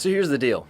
So here's the deal.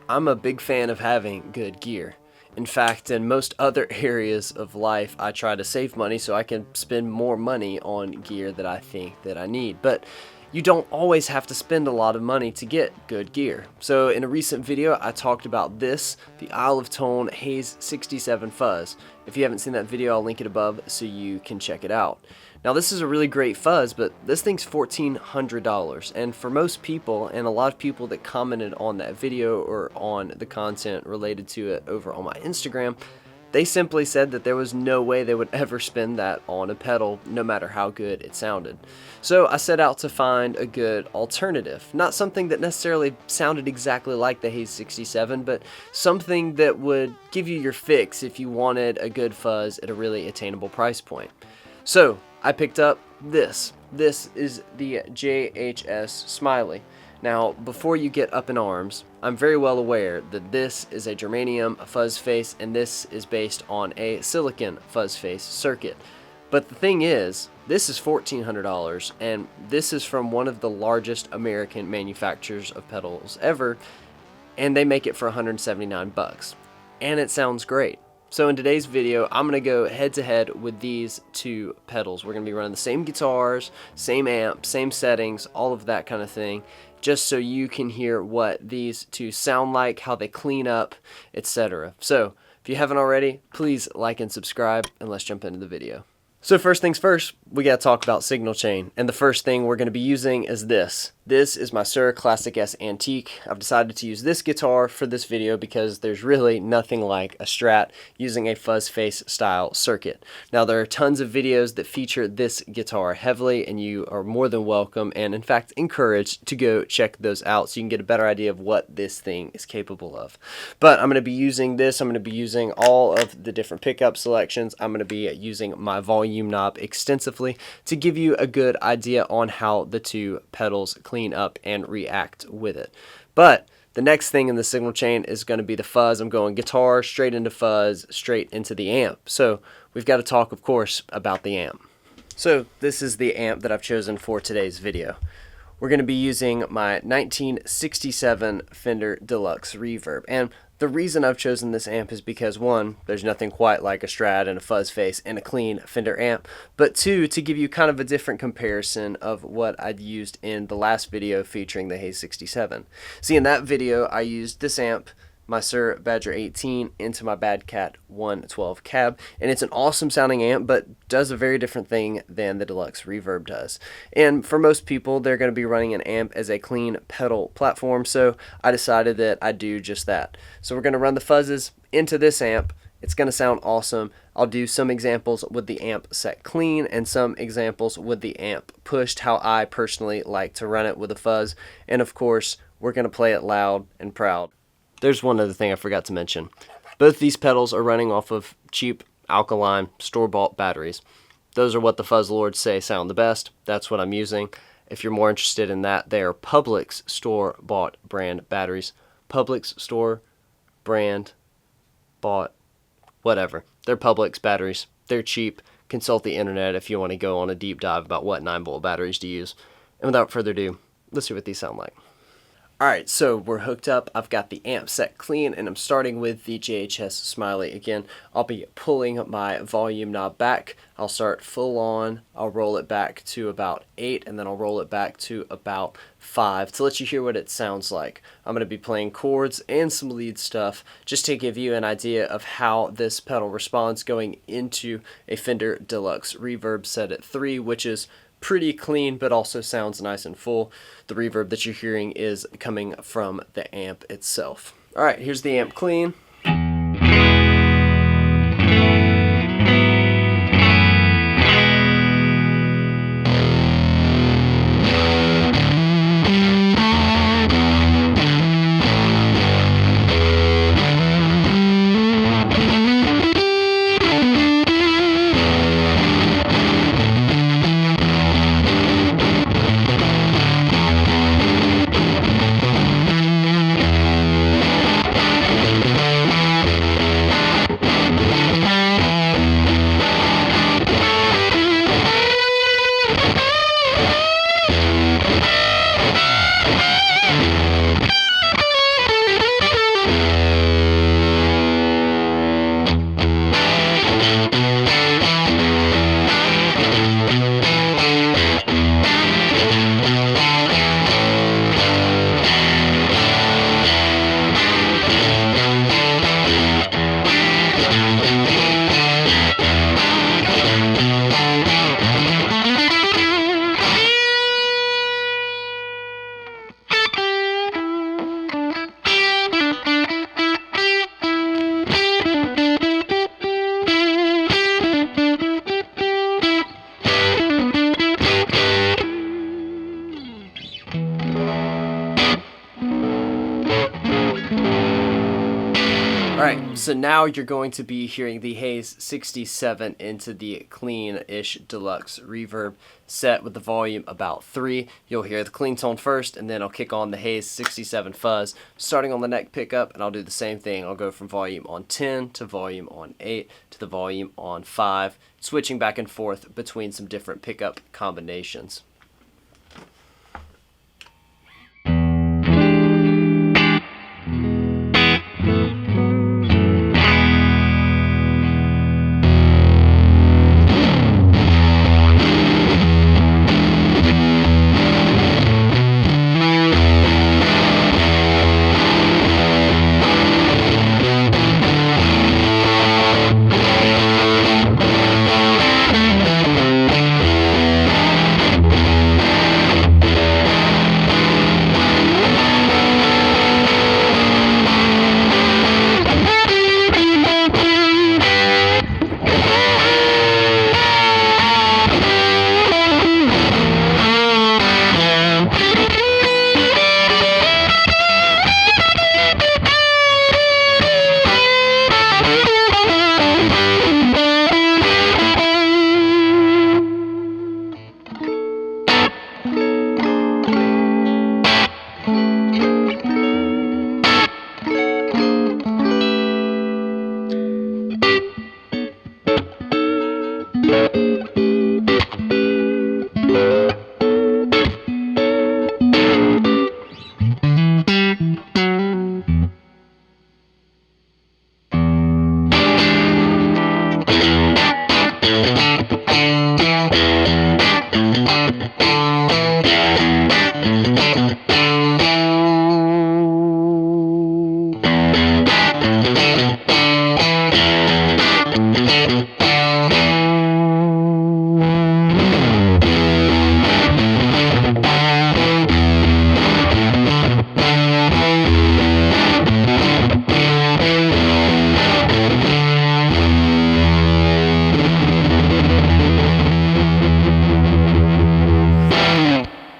I'm a big fan of having good gear. In fact, in most other areas of life, I try to save money so I can spend more money on gear that I think that I need. But you don't always have to spend a lot of money to get good gear. So in a recent video, I talked about this, the Isle of Tone Haze 67 Fuzz. If you haven't seen that video, I'll link it above so you can check it out. Now this is a really great fuzz, but this thing's $1,400, and for most people, and a lot of people that commented on that video or on the content related to it over on my Instagram, they simply said that there was no way they would ever spend that on a pedal, no matter how good it sounded. So I set out to find a good alternative. Not something that necessarily sounded exactly like the Haze 67, but something that would give you your fix if you wanted a good fuzz at a really attainable price point. So I picked up this. This is the JHS Smiley. Now, before you get up in arms, I'm very well aware that this is a germanium fuzz face and this is based on a silicon fuzz face circuit. But the thing is, this is $1,400 and this is from one of the largest American manufacturers of pedals ever, and they make it for $179. And it sounds great. So in today's video, I'm going to go head to head with these two pedals. We're going to be running the same guitars, same amp, same settings, all of that kind of thing, just so you can hear what these two sound like, how they clean up, etc. So if you haven't already, please like and subscribe, and let's jump into the video. So first things first, we got to talk about signal chain, and the first thing we're going to be using is this. This is my Suhr Classic S Antique. I've decided to use this guitar for this video because there's really nothing like a Strat using a fuzz face style circuit. Now there are tons of videos that feature this guitar heavily, and you are more than welcome and in fact encouraged to go check those out so you can get a better idea of what this thing is capable of. But I'm going to be using this. I'm going to be using all of the different pickup selections. I'm going to be using my volume knob extensively to give you a good idea on how the two pedals clean up and react with it. But the next thing in the signal chain is going to be the fuzz. I'm going guitar straight into fuzz, straight into the amp. So we've got to talk, of course, about the amp. So this is the amp that I've chosen for today's video. We're going to be using my 1967 Fender Deluxe Reverb, and the reason I've chosen this amp is because, one, there's nothing quite like a Strat and a fuzz face and a clean Fender amp, but two, to give you kind of a different comparison of what I'd used in the last video featuring the Haze 67. See, in that video, I used this amp, my Suhr Badger 18, into my Bad Cat 112 cab, and it's an awesome sounding amp, but does a very different thing than the Deluxe Reverb does. And for most people, they're going to be running an amp as a clean pedal platform, so I decided that I'd do just that. So we're going to run the fuzzes into this amp. It's going to sound awesome. I'll do some examples with the amp set clean and some examples with the amp pushed, how I personally like to run it with a fuzz, and of course, we're going to play it loud and proud. There's one other thing I forgot to mention. Both these pedals are running off of cheap alkaline store-bought batteries. Those are what the fuzz lords say sound the best. That's what I'm using. If you're more interested in that, they are Publix store-bought brand batteries. Publix store brand bought whatever. They're Publix batteries. They're cheap. Consult the internet if you want to go on a deep dive about what 9-volt batteries to use. And without further ado, let's see what these sound like. Alright, so we're hooked up. I've got the amp set clean, and I'm starting with the JHS Smiley. Again, I'll be pulling my volume knob back. I'll start full on. I'll roll it back to about 8, and then I'll roll it back to about 5 to let you hear what it sounds like. I'm going to be playing chords and some lead stuff just to give you an idea of how this pedal responds going into a Fender Deluxe Reverb set at 3, which is pretty clean but also sounds nice and full. The reverb that you're hearing is coming from the amp itself. Alright, here's the amp clean. Alright, so now you're going to be hearing the Haze 67 into the clean-ish deluxe reverb set with the volume about 3. You'll hear the clean tone first, and then I'll kick on the Haze 67 fuzz starting on the neck pickup, and I'll do the same thing. I'll go from volume on 10 to volume on 8 to the volume on 5, switching back and forth between some different pickup combinations.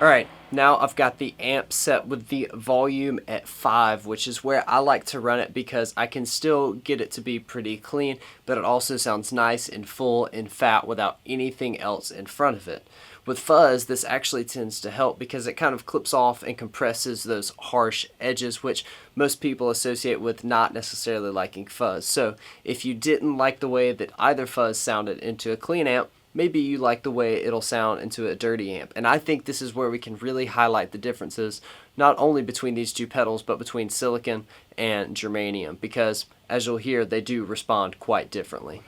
Alright, now I've got the amp set with the volume at 5, which is where I like to run it because I can still get it to be pretty clean, but it also sounds nice and full and fat without anything else in front of it. With fuzz, this actually tends to help because it kind of clips off and compresses those harsh edges, which most people associate with not necessarily liking fuzz. So if you didn't like the way that either fuzz sounded into a clean amp, maybe you like the way it'll sound into a dirty amp. And I think this is where we can really highlight the differences, not only between these two pedals, but between silicon and germanium, because as you'll hear, they do respond quite differently.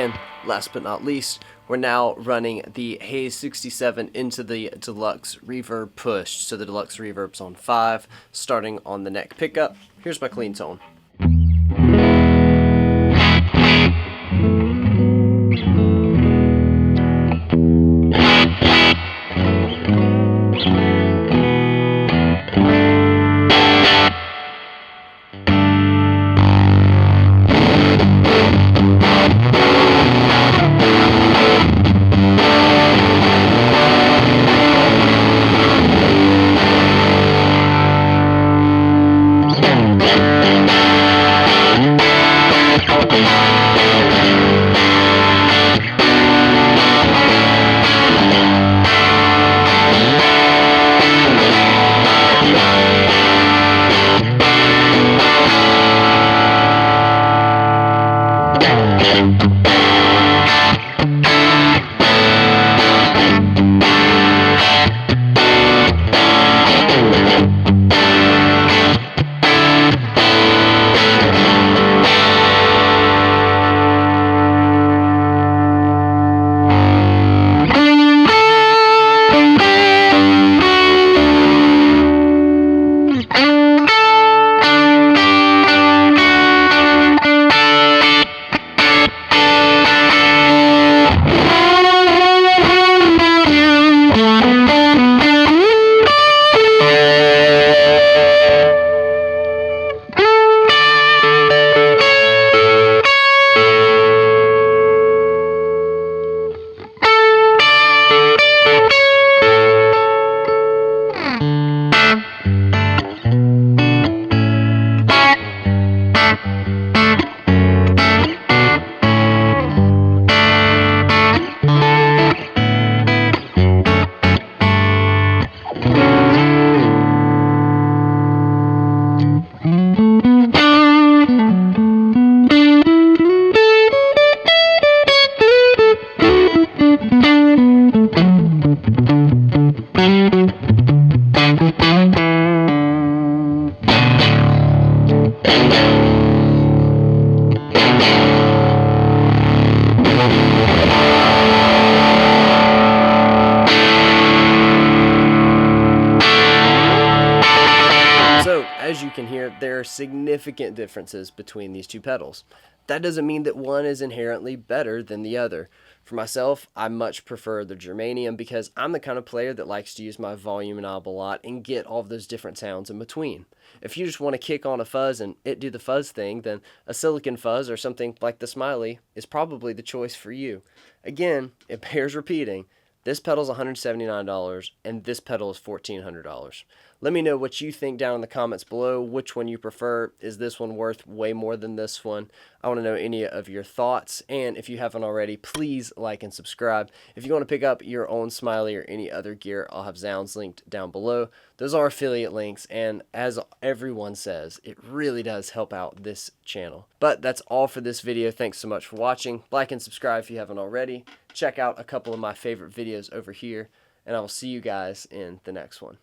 And last but not least, we're now running the Haze 67 into the deluxe reverb push. So the deluxe reverb's on 5, starting on the neck pickup. Here's my clean tone. As you can hear, there are significant differences between these two pedals. That doesn't mean that one is inherently better than the other. For myself, I much prefer the Germanium because I'm the kind of player that likes to use my volume knob a lot and get all of those different sounds in between. If you just want to kick on a fuzz and it do the fuzz thing, then a silicon fuzz or something like the Smiley is probably the choice for you. Again, it bears repeating. This pedal's $179 and this pedal is $1,400. Let me know what you think down in the comments below, which one you prefer. Is this one worth way more than this one? I want to know any of your thoughts, and if you haven't already, please like and subscribe. If you want to pick up your own Smiley or any other gear, I'll have Zounds linked down below. Those are affiliate links, and as everyone says, it really does help out this channel. But that's all for this video. Thanks so much for watching. Like and subscribe if you haven't already. Check out a couple of my favorite videos over here, and I will see you guys in the next one.